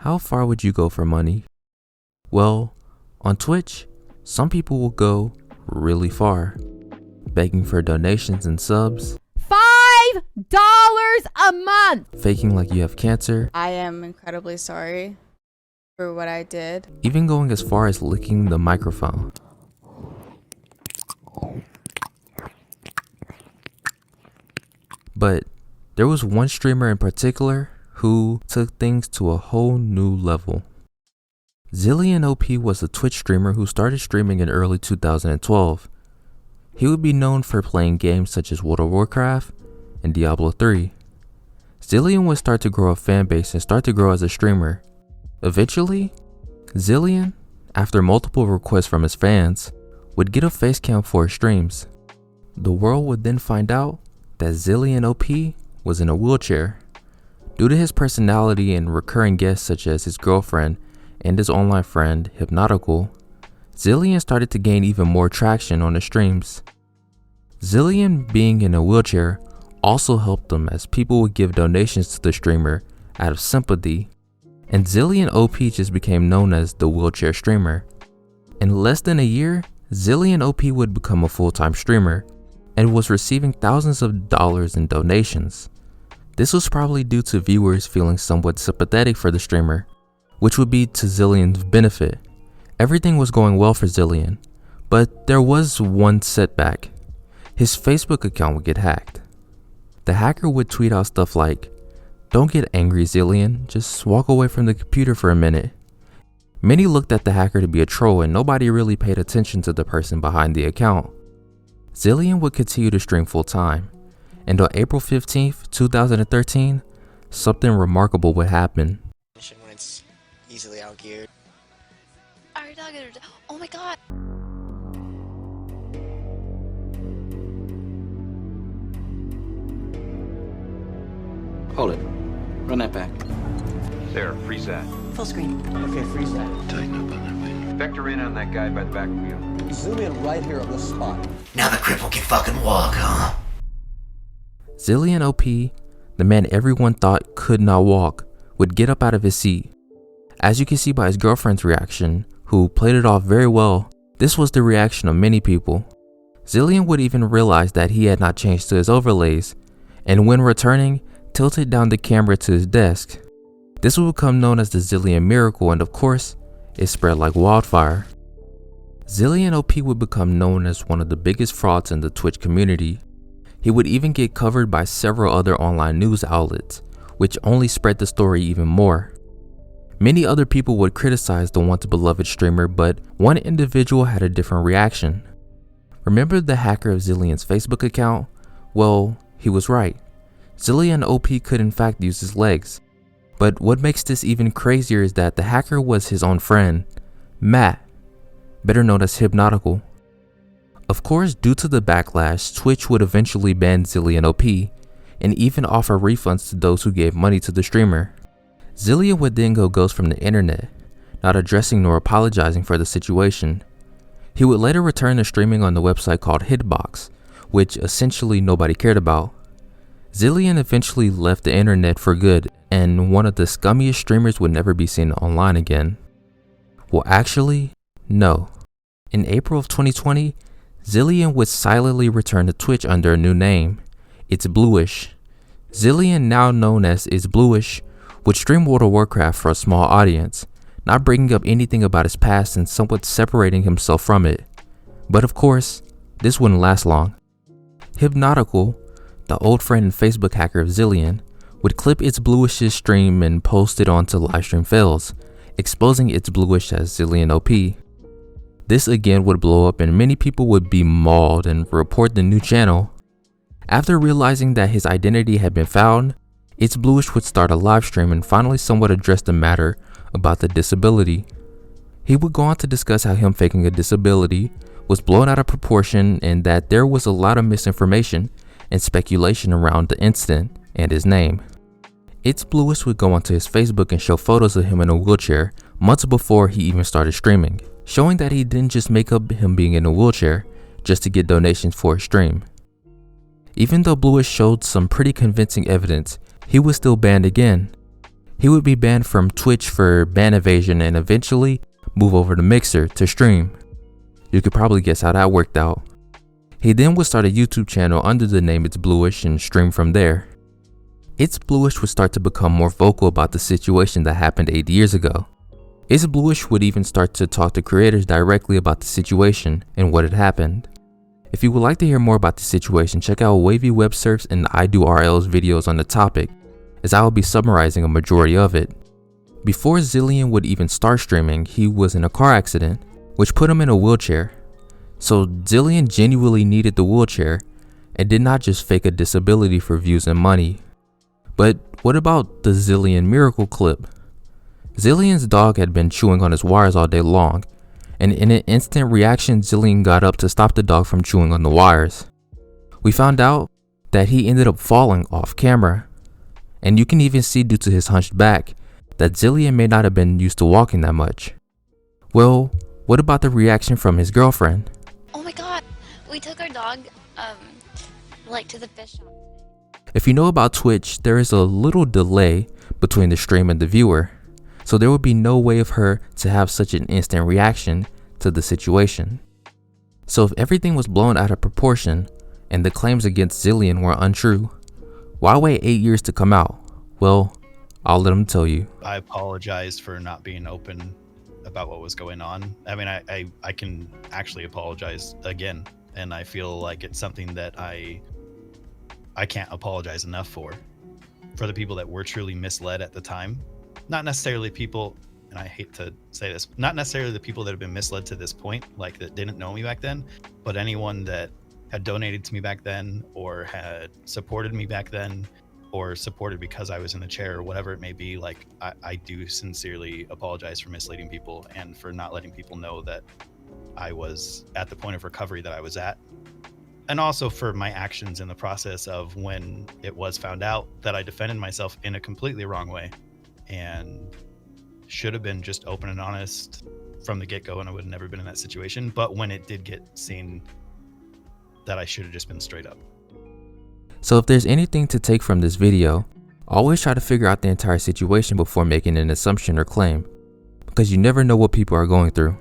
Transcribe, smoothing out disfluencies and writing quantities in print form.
How far would you go for money? Well, on Twitch, some people will go really far, begging for donations and subs, $5 a month, faking like you have cancer, I am incredibly sorry for what I did. even going as far as licking the microphone. But there was one streamer in particular who took things to a whole new level. zilianOP was a Twitch streamer who started streaming in early 2012. He would be known for playing games such as World of Warcraft and Diablo 3. Zillion would start to grow a fan base and start to grow as a streamer. Eventually, Zillion, after multiple requests from his fans, would get a face cam for his streams. The world would then find out that zilianOP was in a wheelchair. Due to his personality and recurring guests such as his girlfriend and his online friend Hypnotical, Zillion started to gain even more traction on the streams. Zillion being in a wheelchair also helped him, as people would give donations to the streamer out of sympathy, and zilianOP just became known as the wheelchair streamer. In less than a year, zilianOP would become a full-time streamer and was receiving thousands of dollars in donations. This was probably due to viewers feeling somewhat sympathetic for the streamer, which would be to Zillion's benefit. Everything was going well for Zillion, but there was one setback. His Facebook account would get hacked. The hacker would tweet out stuff like, "Don't get angry, Zillion, just walk away from the computer for a minute." Many looked at the hacker to be a troll, and nobody really paid attention to the person behind the account. Zillion would continue to stream full time, and on April 15th, 2013, something remarkable would happen. When it's easily outgeared. Oh my god! Hold it. Run that back. There, freeze that. Full screen. Okay, freeze that. Tighten up on that way. Vector in on that guy by the back wheel. Zoom in right here on this spot. Now the cripple can fucking walk, huh? zilianOP, the man everyone thought could not walk, would get up out of his seat. As you can see by his girlfriend's reaction, who played it off very well, this was the reaction of many people. Zillion would even realize that he had not changed to his overlays, and when returning, tilted down the camera to his desk. This would become known as the Zillion Miracle, and of course, it spread like wildfire. zilianOP would become known as one of the biggest frauds in the Twitch community. He would even get covered by several other online news outlets, which only spread the story even more. Many other people would criticize the once beloved streamer, but one individual had a different reaction. Remember the hacker of Zillion's Facebook account? Well, he was right. zilianOP could in fact use his legs. But what makes this even crazier is that the hacker was his own friend, Matt, better known as Hypnotical. Of course, due to the backlash, Twitch would eventually ban zilianOP and even offer refunds to those who gave money to the streamer. Zillion would then go ghost from the internet, not addressing nor apologizing for the situation. He would later return to streaming on the website called Hitbox, which essentially nobody cared about. Zillion eventually left the internet for good, and one of the scummiest streamers would never be seen online again. Well, actually, no. In April of 2020, Zillion would silently return to Twitch under a new name. It's Bluish. Zillion, now known as It's Bluish, would stream World of Warcraft for a small audience, not bringing up anything about his past and somewhat separating himself from it. But of course, this wouldn't last long. Hypnotical, the old friend and Facebook hacker of Zillion, would clip It's Bluish's stream and post it onto Livestream Fails, exposing It's Bluish as zilianOP. This again would blow up, and many people would be mauled and report the new channel. After realizing that his identity had been found, It's Bluish would start a live stream and finally somewhat address the matter about the disability. He would go on to discuss how him faking a disability was blown out of proportion and that there was a lot of misinformation and speculation around the incident and his name. It's Bluish would go onto his Facebook and show photos of him in a wheelchair months before he even started streaming, showing that he didn't just make up him being in a wheelchair just to get donations for his stream. Even though Bluish showed some pretty convincing evidence, he was still banned again. He would be banned from Twitch for ban evasion and eventually move over to Mixer to stream. You could probably guess how that worked out. He then would start a YouTube channel under the name It's Bluish and stream from there. It's Bluish would start to become more vocal about the situation that happened 8 years ago. It's Bluish would even start to talk to creators directly about the situation and what had happened. If you would like to hear more about the situation, check out Wavy Web Surfs and I Do RL's videos on the topic, as I will be summarizing a majority of it. Before Zillion would even start streaming, he was in a car accident, which put him in a wheelchair. So Zillion genuinely needed the wheelchair and did not just fake a disability for views and money. But what about the Zillion miracle clip? Zillion's dog had been chewing on his wires all day long, and in an instant reaction, Zillion got up to stop the dog from chewing on the wires. We found out that he ended up falling off camera, and you can even see due to his hunched back that Zillion may not have been used to walking that much. Well, what about the reaction from his girlfriend? Oh my god, we took our dog, like to the fish shop. If you know about Twitch, there is a little delay between the stream and the viewer, so there would be no way of her to have such an instant reaction to the situation. So if everything was blown out of proportion and the claims against Zillion were untrue, why wait 8 years to come out? Well, I'll let him tell you. I apologize for not being open about what was going on. I mean, I can actually apologize again, and I feel like it's something that I can't apologize enough for the people that were truly misled at the time. Not necessarily people, and I hate to say this, not necessarily the people that have been misled to this point, like that didn't know me back then, but anyone that had donated to me back then, or had supported me back then, or supported because I was in the chair, or whatever it may be. Like, I do sincerely apologize for misleading people and for not letting people know that I was at the point of recovery that I was at. And also for my actions in the process of when it was found out that I defended myself in a completely wrong way and should have been just open and honest from the get-go, and I would have never been in that situation. But when it did get seen, that I should have just been straight up. So if there's anything to take from this video, always try to figure out the entire situation before making an assumption or claim, because you never know what people are going through.